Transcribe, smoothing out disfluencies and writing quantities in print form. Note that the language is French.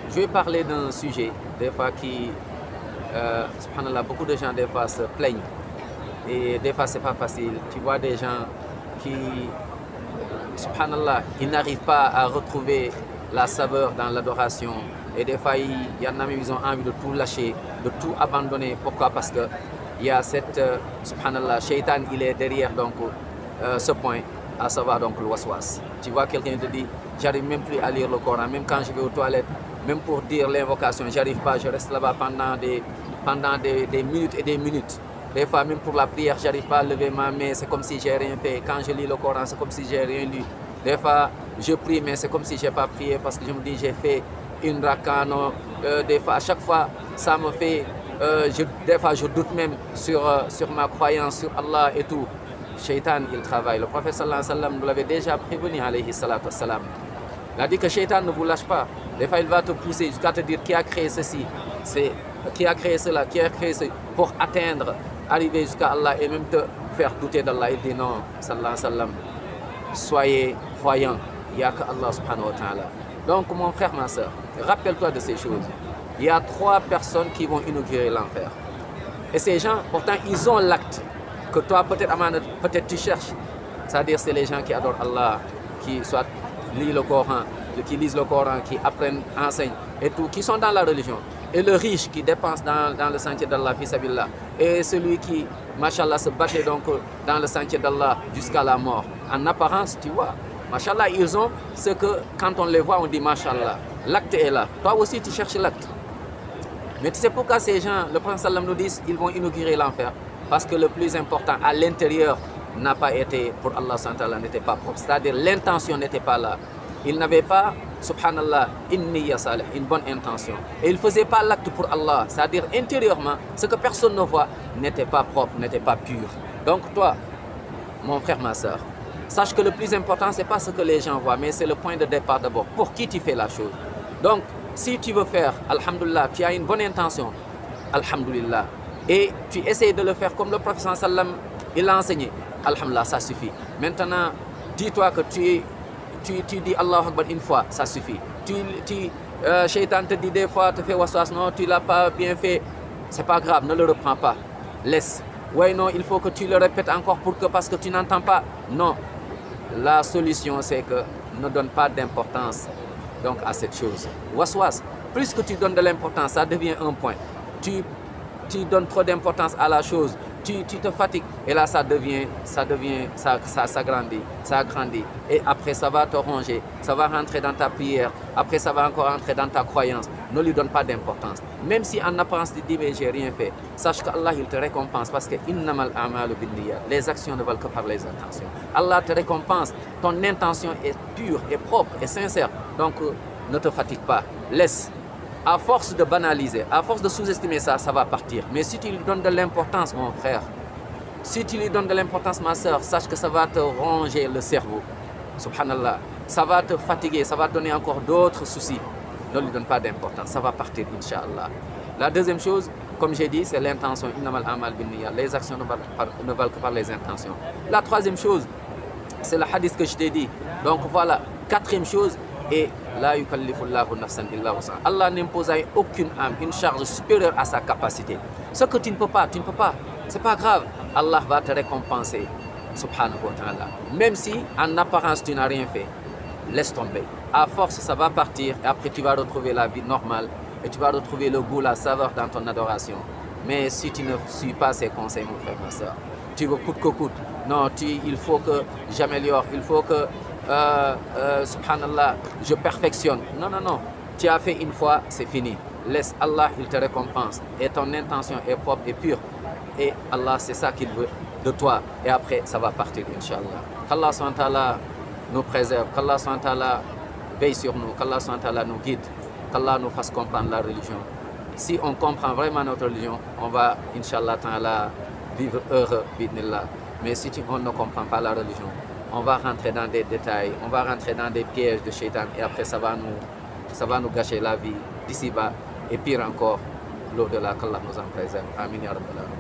je vais parler d'un sujet, des fois qui, subhanallah, beaucoup de gens des fois se plaignent. Et des fois, c'est pas facile. Tu vois des gens qui, subhanallah, ils n'arrivent pas à retrouver la saveur dans l'adoration. Et des fois, il y en a même, ils ont envie de tout lâcher, de tout abandonner. Pourquoi? Parce que il y a cette, subhanallah, shaitan, il est derrière donc, ce point, à savoir donc le waswas. Tu vois, quelqu'un te dit, j'arrive même plus à lire le Coran, même quand je vais aux toilettes, même pour dire l'invocation, j'arrive pas, je reste là-bas pendant des minutes et des minutes. Des fois, même pour la prière, j'arrive pas à lever ma main, c'est comme si j'ai rien fait. Quand je lis le Coran, c'est comme si j'ai rien lu. Des fois, je prie, mais c'est comme si j'ai pas prié parce que je me dis, j'ai fait une raka. Des fois, à chaque fois, ça me fait, des fois, je doute même sur ma croyance, sur Allah et tout. Shaitan, il travaille. Le prophète sallallahu alayhi wa sallam nous l'avait déjà prévenu, alayhi salatu wa salam. Il a dit que Shaitan ne vous lâche pas. Des fois, il va te pousser jusqu'à te dire qui a créé ceci, qui a créé cela, qui a créé ceci, pour atteindre, arriver jusqu'à Allah et même te faire douter d'Allah. Il dit non, sallallahu alayhi wa sallam, soyez croyants, il n'y a que Allah subhanahu wa ta'ala. Donc, mon frère, ma soeur, rappelle-toi de ces choses. Il y a 3 personnes qui vont inaugurer l'enfer. Et ces gens, pourtant, ils ont l'acte que toi, peut-être tu cherches. C'est-à-dire, c'est les gens qui adorent Allah, qui soit lisent le Coran, qui lisent le Coran, qui apprennent, enseignent et tout, qui sont dans la religion. Et le riche qui dépense dans le sentier d'Allah, fi sabilillah. Et celui qui, machallah, se battait donc dans le sentier d'Allah jusqu'à la mort. En apparence, tu vois, machallah, ils ont ce que, quand on les voit, on dit machallah. L'acte est là. Toi aussi, tu cherches l'acte. Mais tu sais pourquoi ces gens, le prophète sallam nous dit, ils vont inaugurer l'enfer? Parce que le plus important, à l'intérieur, n'a pas été, pour Allah subhanahu n'était pas propre. C'est-à-dire, l'intention n'était pas là. Il n'avait pas, subhanallah, une bonne intention. Et il ne faisait pas l'acte pour Allah. C'est-à-dire, intérieurement, ce que personne ne voit n'était pas propre, n'était pas pur. Donc toi, mon frère, ma soeur, sache que le plus important, ce n'est pas ce que les gens voient, mais c'est le point de départ d'abord. Pour qui tu fais la chose? Donc, si tu veux faire, alhamdulillah, tu as une bonne intention, alhamdulillah, et tu essaies de le faire comme le prophète sallam, il l'a enseigné, alhamdulillah, ça suffit. Maintenant, dis-toi que tu dis Allahu Akbar une fois, ça suffit. Shaitan te dit des fois, te fait waswas, non, tu ne l'as pas bien fait, c'est pas grave, ne le reprends pas, laisse. Ouais, non, il faut que tu le répètes encore parce que tu n'entends pas. Non, la solution c'est que ne donne pas d'importance donc à cette chose. Waswas, plus que tu donnes de l'importance, ça devient un point. Tu donnes trop d'importance à la chose, tu te fatigues et là ça s'agrandit, ça agrandit et après ça va te ronger, ça va rentrer dans ta prière, après ça va encore rentrer dans ta croyance. Ne lui donne pas d'importance. Même si en apparence tu dis mais j'ai rien fait, sache qu'Allah il te récompense parce que innamal a'malu binniyat, les actions ne valent que par les intentions. Allah te récompense, ton intention est pure et propre et sincère, donc ne te fatigue pas, laisse. À force de banaliser, à force de sous-estimer ça, ça va partir. Mais si tu lui donnes de l'importance, mon frère, si tu lui donnes de l'importance, ma soeur, sache que ça va te ronger le cerveau. Subhanallah. Ça va te fatiguer, ça va te donner encore d'autres soucis. Ne lui donne pas d'importance, ça va partir, Inch'Allah. La deuxième chose, comme j'ai dit, c'est l'intention. Innamal a'mal binniyat. Les actions ne valent que par les intentions. La troisième chose, c'est le hadith que je t'ai dit. Donc voilà, quatrième chose, et la yukallifullahu nafsan illa wus'aha. Allah n'impose à aucune âme une charge supérieure à sa capacité. Ce que tu ne peux pas, c'est pas grave. Allah va te récompenser, subhanahu wa ta'ala. Même si en apparence tu n'as rien fait, laisse tomber. À force, ça va partir et après tu vas retrouver la vie normale et tu vas retrouver le goût, la saveur dans ton adoration. Mais si tu ne suis pas ces conseils, mon frère, ma soeur, tu veux coûte que coûte. Non, il faut que j'améliore, il faut que subhanallah, je perfectionne. Non, non, non. Tu as fait une fois, c'est fini. Laisse Allah, il te récompense. Et ton intention est propre et pure. Et Allah, c'est ça qu'il veut de toi. Et après, ça va partir, Inch'Allah. Qu'Allah SWT nous préserve, qu'Allah SWT veille sur nous, qu'Allah SWT nous guide, qu'Allah nous fasse comprendre la religion. Si on comprend vraiment notre religion, on va, Inch'Allah, vivre heureux, bidnillah. Mais si on ne comprend pas la religion, on va rentrer dans des détails, on va rentrer dans des pièges de shaitan et après ça va nous gâcher la vie d'ici-bas et pire encore, l'au-delà, qu'Allah nous en préserve. Amin ya Rabbal Alamin.